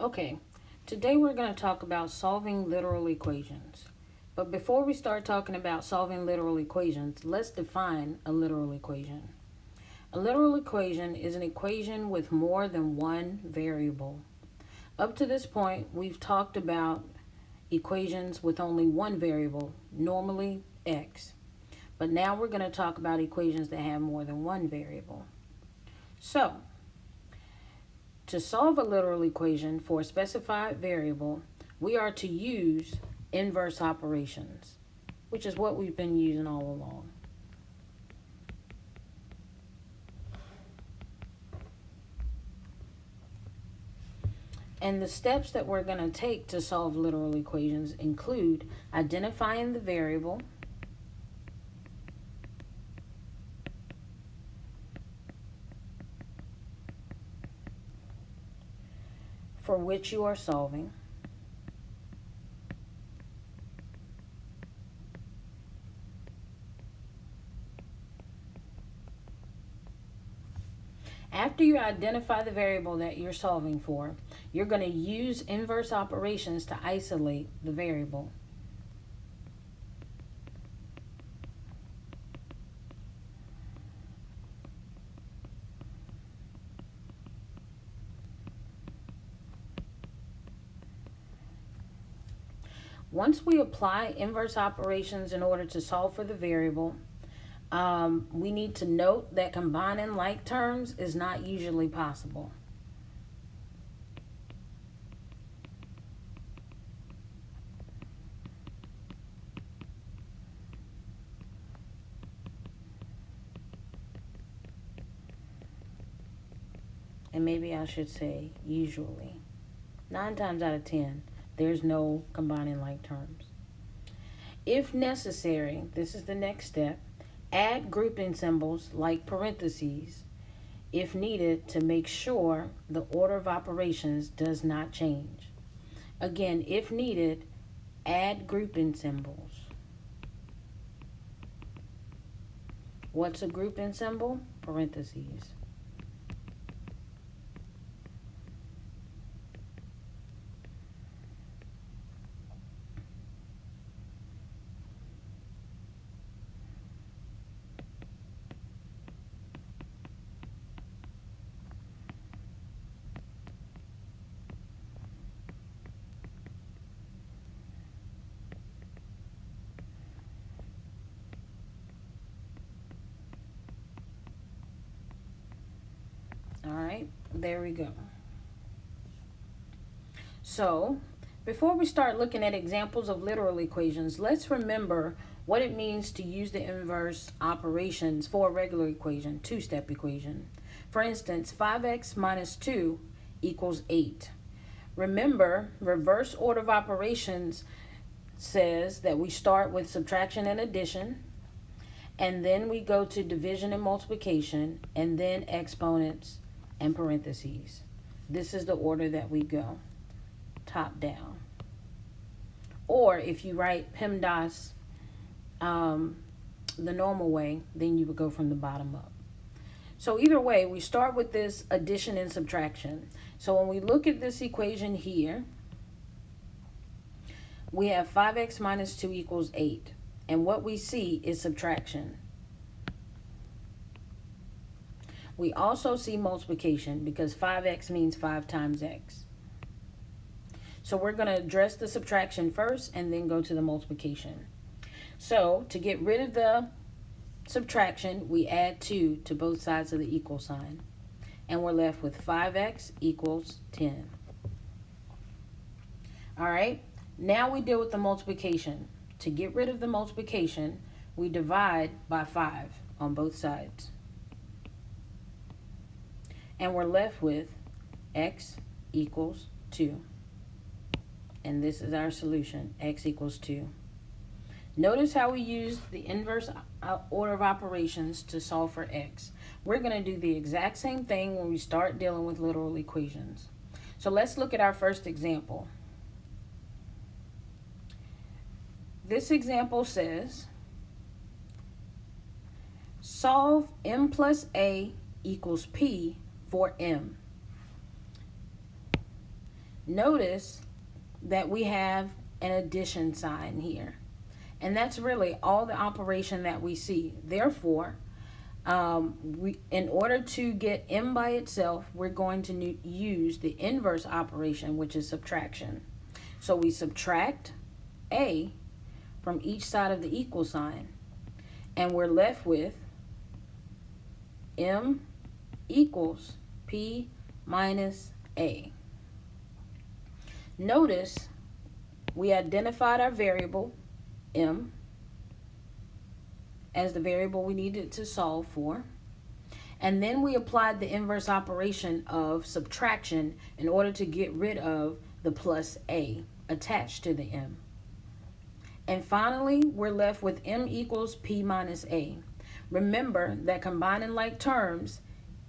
Okay, today we're going to talk about solving literal equations. But before we start talking about solving literal equations, let's define a literal equation. A literal equation is an equation with more than one variable. Up to this point, we've talked about equations with only one variable, normally x. But now we're going to talk about equations that have more than one variable. So, to solve a literal equation for a specified variable, we are to use inverse operations, which is what we've been using all along. And the steps that we're going to take to solve literal equations include identifying the variable, for which you are solving, after you identify the variable that you're solving for, you're going to use inverse operations to isolate the variable. Once we apply inverse operations in order to solve for the variable, we need to note that combining like terms is not usually possible. And maybe I should say usually. 9 times out of 10, there's no combining like terms. If necessary, this is the next step, add grouping symbols like parentheses if needed to make sure the order of operations does not change. Again, if needed, add grouping symbols. What's a grouping symbol? Parentheses. All right, there we go. So, before we start looking at examples of literal equations, let's remember what it means to use the inverse operations for a regular equation, two-step equation. For instance, 5x minus 2 equals 8. Remember, reverse order of operations says that we start with subtraction and addition, and then we go to division and multiplication, and then exponents and parentheses. This is the order that we go, top down. Or if you write PEMDAS the normal way, then you would go from the bottom up. So either way, we start with this addition and subtraction. So when we look at this equation here, we have 5x minus 2 equals 8. And what we see is subtraction. We also see multiplication because 5x means 5 times x. So we're going to address the subtraction first and then go to the multiplication. So to get rid of the subtraction, we add 2 to both sides of the equal sign. And we're left with 5x equals 10. All right, now we deal with the multiplication. To get rid of the multiplication, we divide by 5 on both sides. And we're left with x equals 2. And this is our solution, x equals 2. Notice how we use the inverse order of operations to solve for x. We're going to do the exact same thing when we start dealing with literal equations. So let's look at our first example. This example says, solve m plus a equals p for m. notice that we have an addition sign here. And that's really all the operation that we see. Therefore, in order to get m by itself, we're going to use the inverse operation, which is subtraction. So we subtract a from each side of the equal sign, and we're left with m equals p minus a. Notice we identified our variable m as the variable we needed to solve for, and then we applied the inverse operation of subtraction in order to get rid of the plus a attached to the m. And finally, we're left with m equals p minus a. Remember that combining like terms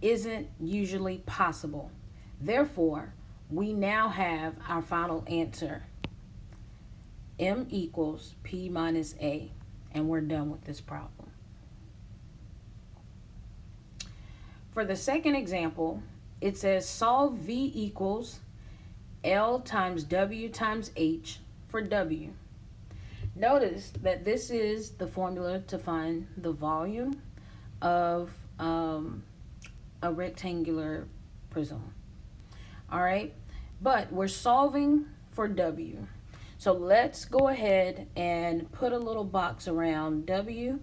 isn't usually possible. Therefore, we now have our final answer, m equals p minus a, and we're done with this problem. For the second example, it says solve v equals L times W times H for W. Notice that this is the formula to find the volume of a rectangular prism. All right, but we're solving for W. So let's go ahead and put a little box around W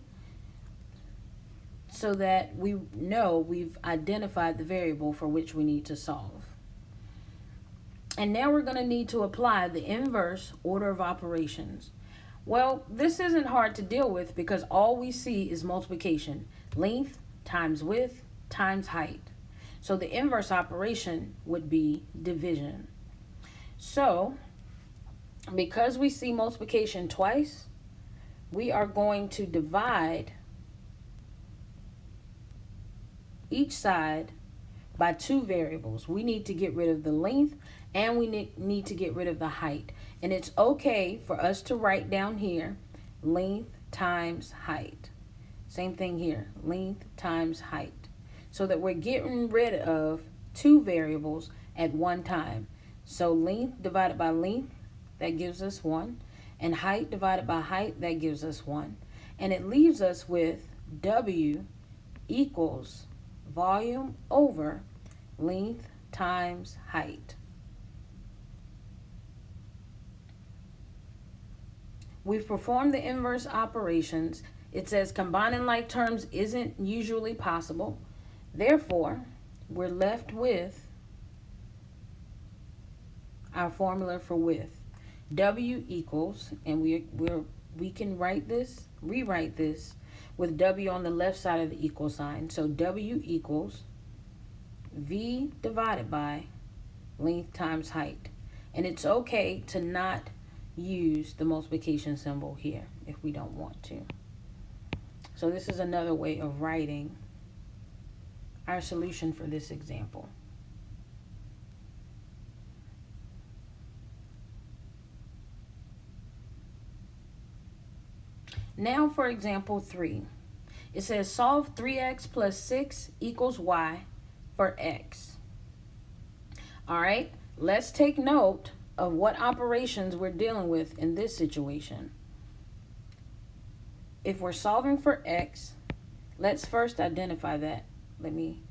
so that we know we've identified the variable for which we need to solve. And now we're going to need to apply the inverse order of operations. Well, this isn't hard to deal with because all we see is multiplication. Length times width times height. So the inverse operation would be division. So because we see multiplication twice, we are going to divide each side by two variables. We need to get rid of the length and we need to get rid of the height. And it's okay for us to write down here length times height. Same thing here, length times height. So that we're getting rid of two variables at one time. So length divided by length, that gives us 1. And height divided by height, that gives us 1. And it leaves us with W equals volume over length times height. We've performed the inverse operations. It says combining like terms isn't usually possible. Therefore, we're left with our formula for width. W equals, and we can rewrite this with W on the left side of the equal sign. So W equals V divided by length times height. And it's okay to not use the multiplication symbol here if we don't want to. So this is another way of writing our solution for this example. Now for example 3. It says solve 3x plus 6 equals y for x. All right, let's take note of what operations we're dealing with in this situation. If we're solving for x, let's first identify that. Let me